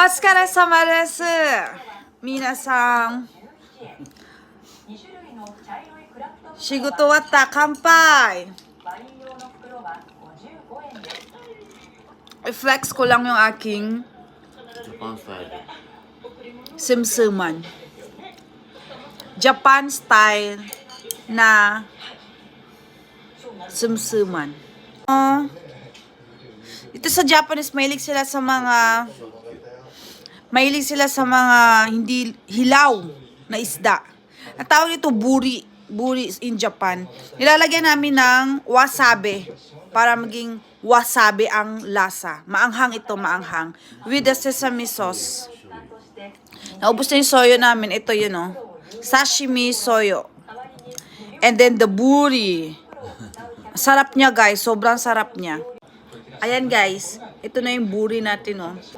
疲れ様です。皆さん。仕事終わった。乾杯。I-flex ko lang yung aking Japan style. simsiman. Japan style na simsiman. Ito sa Japanese, mahilig sila sa hindi hilaw na isda. Ang tawag ito buri in Japan. Nilalagyan namin ng wasabi para maging wasabi ang lasa. Maanghang ito, maanghang. With the sesame sauce. Naubos na yung soyo namin. Ito yun, oh. Sashimi soyo. And then the buri. Sarap niya, guys. Sobrang sarap niya. Ayan, guys. Ito na yung buri natin, oh.